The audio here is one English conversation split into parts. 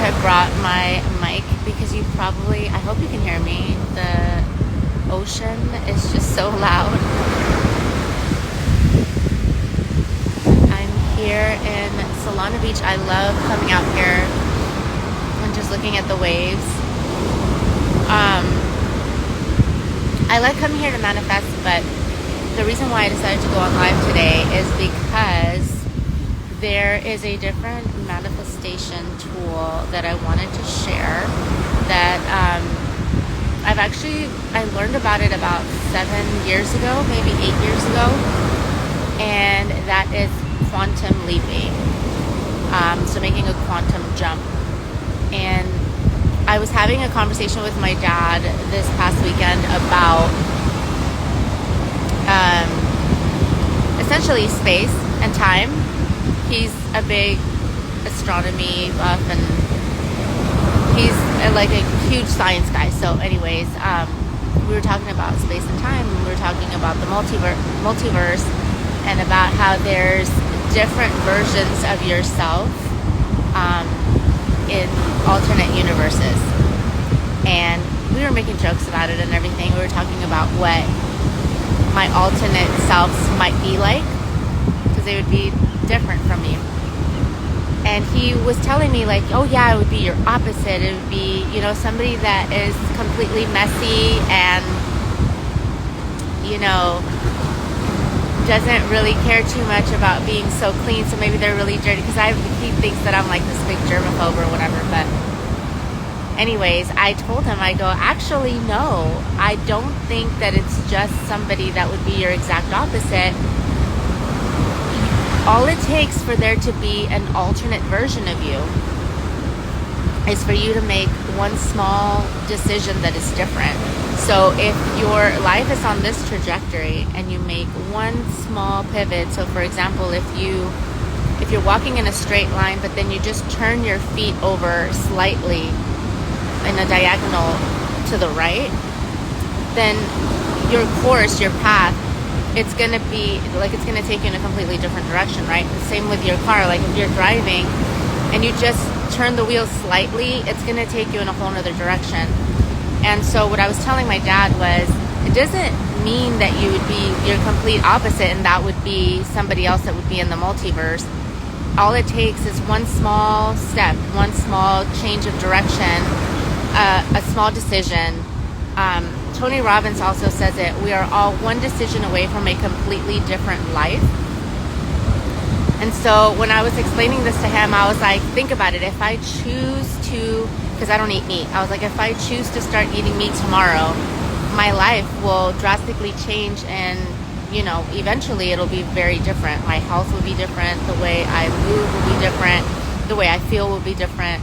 have brought my mic because I hope you can hear me. The ocean is just so loud. I'm here in Solana Beach. I love coming out here and just looking at the waves. I like coming here to manifest, but the reason why I decided to go on live today is because there is a different manifestation tool that I wanted to share that I learned about it about 7 years ago, maybe 8 years ago, and that is quantum leaping. So making a quantum jump. And I was having a conversation with my dad this past weekend about essentially space and time. He's a big astronomy buff, and he's like a huge science guy. So anyways, we were talking about space and time, and we were talking about the multiverse and about how there's different versions of yourself in alternate universes. And we were making jokes about it and everything. We were talking about what my alternate selves might be like, because they would be different from you. And he was telling me like, oh yeah, it would be your opposite. It would be, somebody that is completely messy and, doesn't really care too much about being so clean. So maybe they're really dirty, because he thinks that I'm like this big germaphobe or whatever. But anyways, I told him, I go, actually, no, I don't think that it's just somebody that would be your exact opposite. All it takes for there to be an alternate version of you is for you to make one small decision that is different. So if your life is on this trajectory and you make one small pivot, so for example, if you're walking in a straight line, but then you just turn your feet over slightly in a diagonal to the right, then your course, your path, it's going to take you in a completely different direction, right? The same with your car. Like if you're driving and you just turn the wheel slightly, it's going to take you in a whole other direction. And so what I was telling my dad was, it doesn't mean that you would be your complete opposite and that would be somebody else that would be in the multiverse. All it takes is one small step, one small change of direction, a small decision. Tony Robbins also says it, we are all one decision away from a completely different life. And so when I was explaining this to him, I was like, think about it. If I choose to, because I don't eat meat, I was like, if I choose to start eating meat tomorrow, my life will drastically change, and eventually it'll be very different. My health will be different, the way I move will be different, the way I feel will be different.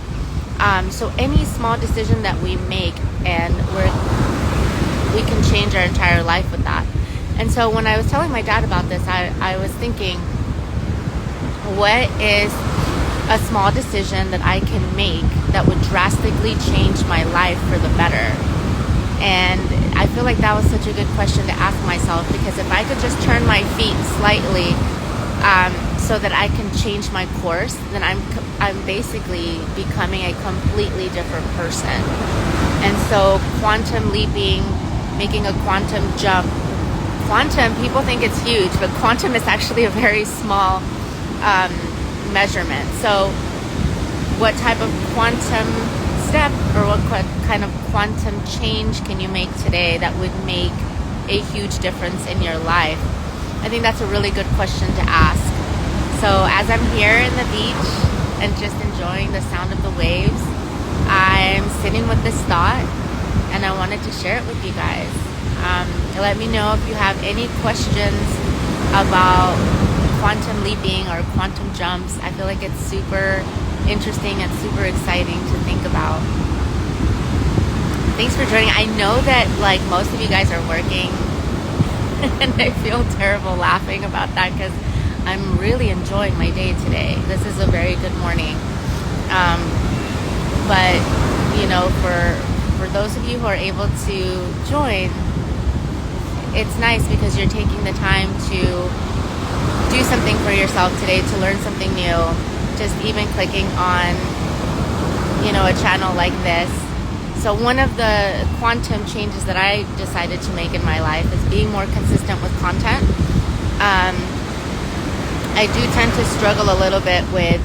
So any small decision that we make, and we can change our entire life with that. And so when I was telling my dad about this, I was thinking, what is a small decision that I can make that would drastically change my life for the better? And I feel like that was such a good question to ask myself, because if I could just turn my feet slightly so that I can change my course, then I'm basically becoming a completely different person. And so quantum leaping, making a quantum jump. Quantum, people think it's huge, but quantum is actually a very small measurement. So what type of quantum step or what kind of quantum change can you make today that would make a huge difference in your life? I think that's a really good question to ask. So as I'm here in the beach and just enjoying the sound of the waves, I'm sitting with this thought, and I wanted to share it with you guys. Let me know if you have any questions about quantum leaping or quantum jumps. I feel like it's super interesting and super exciting to think about. Thanks for joining. I know that like most of you guys are working and I feel terrible laughing about that, because I'm really enjoying my day today. This is a very good morning. But for those of you who are able to join, it's nice because you're taking the time to do something for yourself today, to learn something new. Just even clicking on a channel like this. So one of the quantum changes that I decided to make in my life is being more consistent with content. I do tend to struggle a little bit with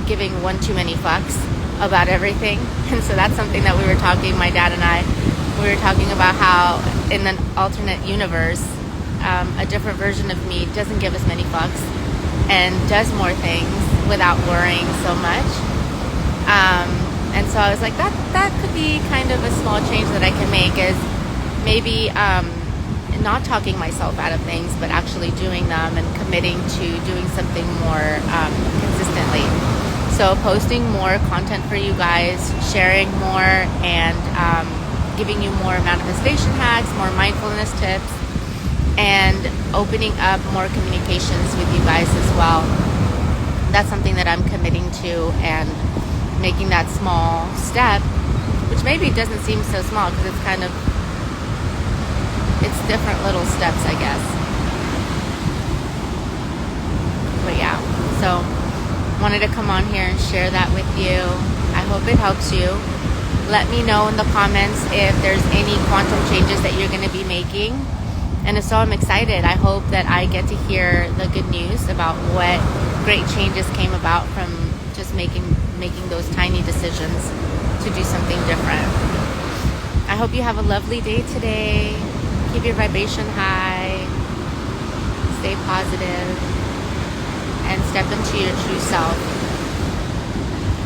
giving one too many fucks about everything. And so that's something that my dad and I, we were talking about how in an alternate universe, a different version of me doesn't give as many fucks and does more things without worrying so much. And so I was like, that could be kind of a small change that I can make, is maybe not talking myself out of things, but actually doing them and committing to doing something more consistently. So posting more content for you guys, sharing more, and giving you more manifestation hacks, more mindfulness tips, and opening up more communications with you guys as well. That's something that I'm committing to, and making that small step, which maybe doesn't seem so small because it's different little steps, I guess. But yeah, so wanted to come on here and share that with you. I hope it helps you. Let me know in the comments if there's any quantum changes that you're going to be making. And if so, I'm excited. I hope that I get to hear the good news about what great changes came about from just making those tiny decisions to do something different. I hope you have a lovely day today. Keep your vibration high. Stay positive. And step into your true self.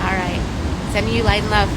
All right. Sending you light and love.